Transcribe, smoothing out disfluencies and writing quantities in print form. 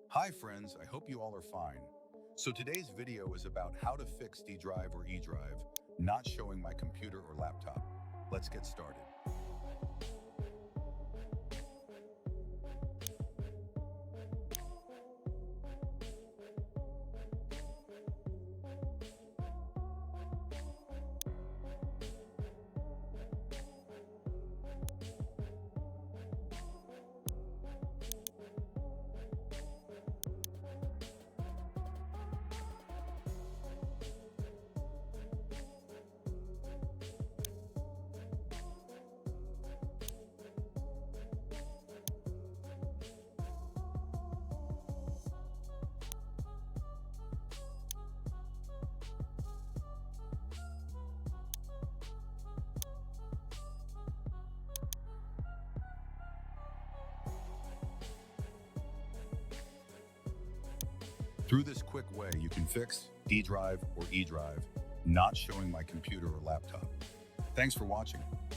Hi friends, I hope you all are fine. So today's video is about how to fix D drive or E drive not showing my computer or laptop. Let's get started. Through this quick way, you can fix D drive or E drive not showing my computer or laptop. Thanks for watching.